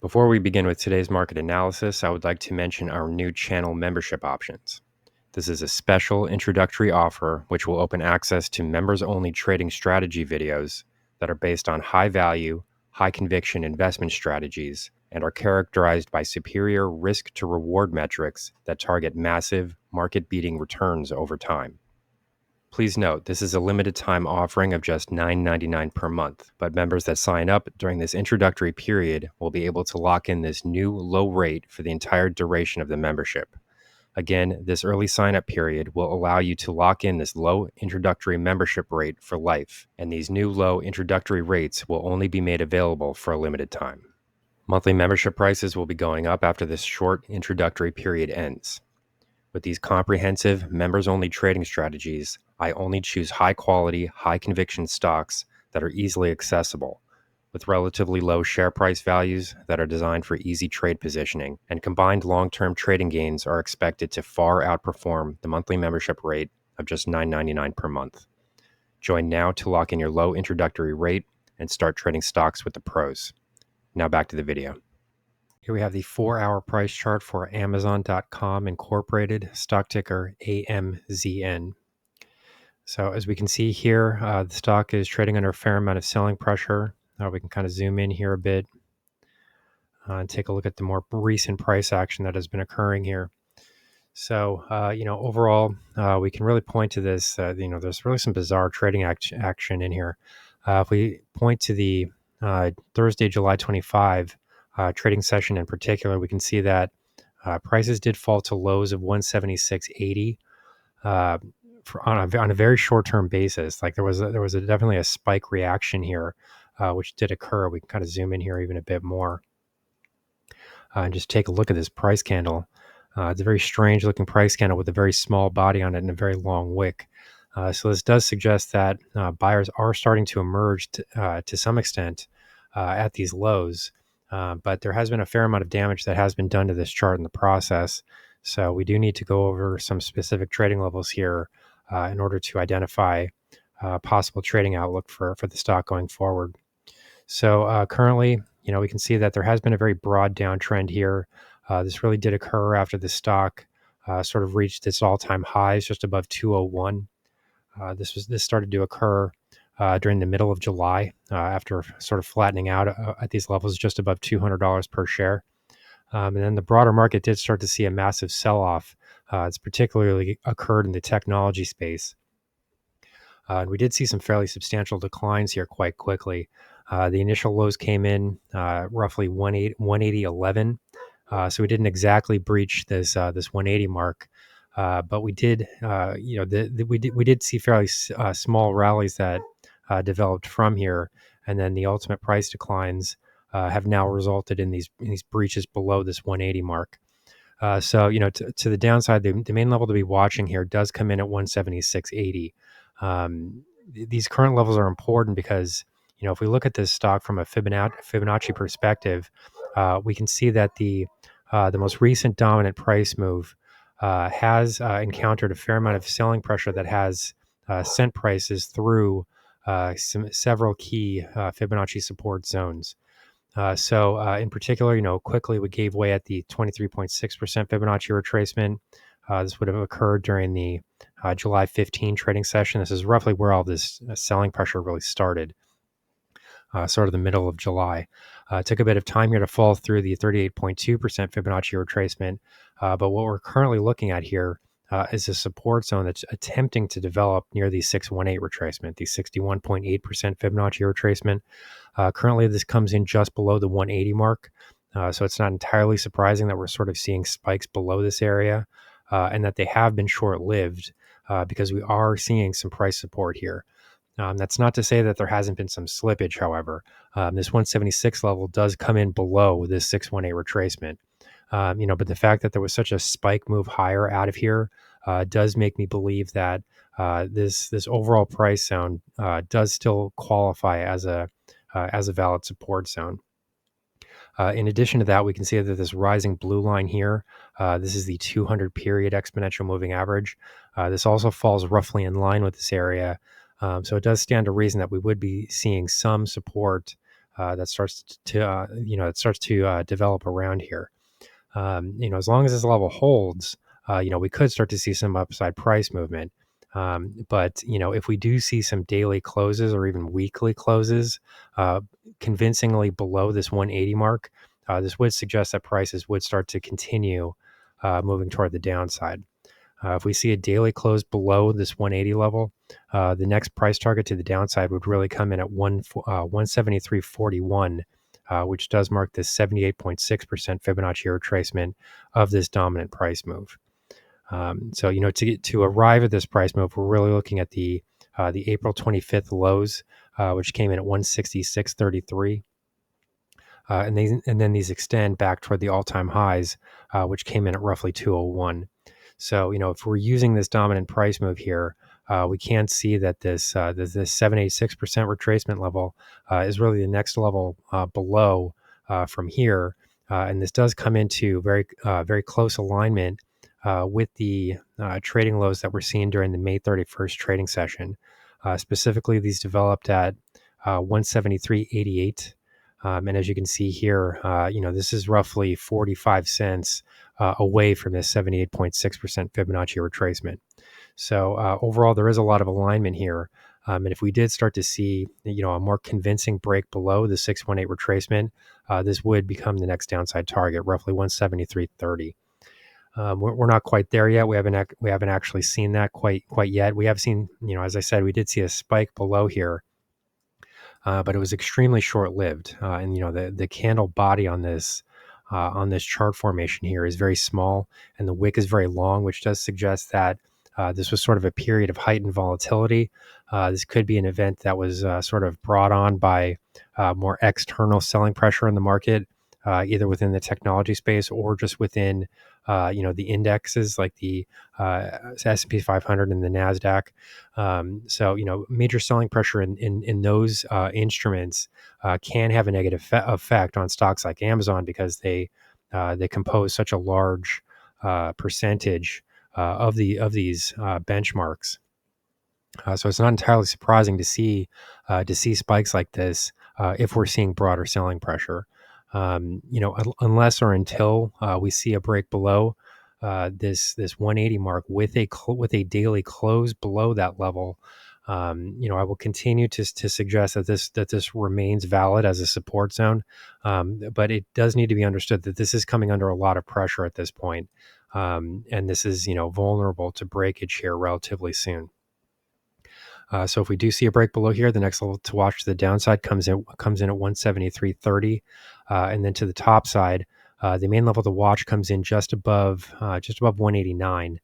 Before we begin with today's market analysis, I would like to mention our new channel membership options. This is a special introductory offer which will open access to members-only trading strategy videos that are based on high-value, high-conviction investment strategies and are characterized by superior risk-to-reward metrics that target massive, market-beating returns over time. Please note, this is a limited time offering of just $9.99 per month, but members that sign up during this introductory period will be able to lock in this new low rate for the entire duration of the membership. Again, this early sign-up period will allow you to lock in this low introductory membership rate for life, and these new low introductory rates will only be made available for a limited time. Monthly membership prices will be going up after this short introductory period ends. With these comprehensive, members-only trading strategies, I only choose high-quality, high-conviction stocks that are easily accessible, with relatively low share price values that are designed for easy trade positioning, and combined long-term trading gains are expected to far outperform the monthly membership rate of just $9.99 per month. Join now to lock in your low introductory rate and start trading stocks with the pros. Now back to the video. Here we have the 4-hour price chart for Amazon.com Incorporated, stock ticker AMZN. So as we can see here, the stock is trading under a fair amount of selling pressure. We can kind of zoom in here a bit and take a look at the more recent price action that has been occurring here. So, overall, we can really point to this, there's really some bizarre trading action in here. If we point to the Thursday, July 25, trading session in particular, we can see that prices did fall to lows of 176.80 on a very short-term basis. Like there was definitely a spike reaction here, which did occur. We can kind of zoom in here even a bit more and just take a look at this price candle. It's a very strange looking price candle with a very small body on it and a very long wick. So this does suggest that buyers are starting to emerge to some extent at these lows. But there has been a fair amount of damage that has been done to this chart in the process. So we do need to go over some specific trading levels here in order to identify possible trading outlook for the stock going forward. So currently, we can see that there has been a very broad downtrend here. This really did occur after the stock sort of reached its all-time highs just above 201. This started to occur during the middle of July after sort of flattening out at these levels just above $200 per share. And then the broader market did start to see a massive sell-off. It's particularly occurred in the technology space. And we did see some fairly substantial declines here quite quickly. The initial lows came in roughly 180.11. So we didn't exactly breach this 180 mark, but we did, we did see fairly small rallies that developed from here, and then the ultimate price declines have now resulted in these breaches below this 180 mark. So to the downside, the main level to be watching here does come in at 176.80. These current levels are important because if we look at this stock from a Fibonacci perspective, we can see that the most recent dominant price move has encountered a fair amount of selling pressure that has sent prices through several key Fibonacci support zones. So in particular, quickly we gave way at the 23.6% Fibonacci retracement. This would have occurred during the July 15 trading session. This is roughly where all this selling pressure really started. Sort of the middle of July. It took a bit of time here to fall through the 38.2% Fibonacci retracement, but what we're currently looking at here is a support zone that's attempting to develop near the 618 retracement, the 61.8% Fibonacci retracement. Currently, this comes in just below the 180 mark, so it's not entirely surprising that we're sort of seeing spikes below this area, and that they have been short-lived because we are seeing some price support here. That's not to say that there hasn't been some slippage, however. This 176 level does come in below this 618 retracement. But the fact that there was such a spike move higher out of here does make me believe that this overall price zone does still qualify as a valid support zone. In addition to that, we can see that this rising blue line here, this is the 200 period exponential moving average. This also falls roughly in line with this area. So it does stand to reason that we would be seeing some support that starts to develop around here. As long as this level holds, we could start to see some upside price movement. But if we do see some daily closes or even weekly closes convincingly below this 180 mark, this would suggest that prices would start to continue moving toward the downside. If we see a daily close below this 180 level, the next price target to the downside would really come in at 173.41, which does mark this 78.6% Fibonacci retracement of this dominant price move. To arrive at this price move, we're really looking at the April 25th lows, which came in at 166.33. And then these extend back toward the all-time highs, which came in at roughly 201. So, if we're using this dominant price move here, we can see that this 786% retracement level is really the next level below from here. And this does come into very close alignment with the trading lows that we're seeing during the May 31st trading session. Specifically, these developed at 173.88. And as you can see here, this is roughly 45 cents away from this 78.6% Fibonacci retracement. So overall, there is a lot of alignment here. And if we did start to see, a more convincing break below the 618 retracement, this would become the next downside target, roughly 173.30. We're not quite there yet. We haven't actually seen that quite yet. We have seen, as I said, we did see a spike below here. But it was extremely short-lived, and the candle body on this chart formation here is very small, and the wick is very long, which does suggest that this was sort of a period of heightened volatility. This could be an event that was sort of brought on by more external selling pressure in the market, either within the technology space or just within the indexes like the S&P 500 and the NASDAQ. So major selling pressure in those instruments can have a negative effect on stocks like Amazon because they compose such a large percentage of these benchmarks. So it's not entirely surprising to see spikes like this if we're seeing broader selling pressure. Unless or until we see a break below this 180 mark with a daily close below that level, I will continue to suggest that this remains valid as a support zone. But it does need to be understood that this is coming under a lot of pressure at this point, and this is vulnerable to breakage here relatively soon. So if we do see a break below here, the next level to watch to the downside comes in at 173.30, and then to the top side, the main level to watch comes in just above 189.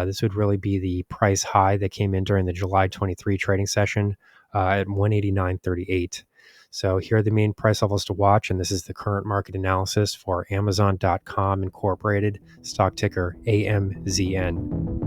This would really be the price high that came in during the July 23 trading session at 189.38. So here are the main price levels to watch, and this is the current market analysis for Amazon.com Incorporated, stock ticker AMZN.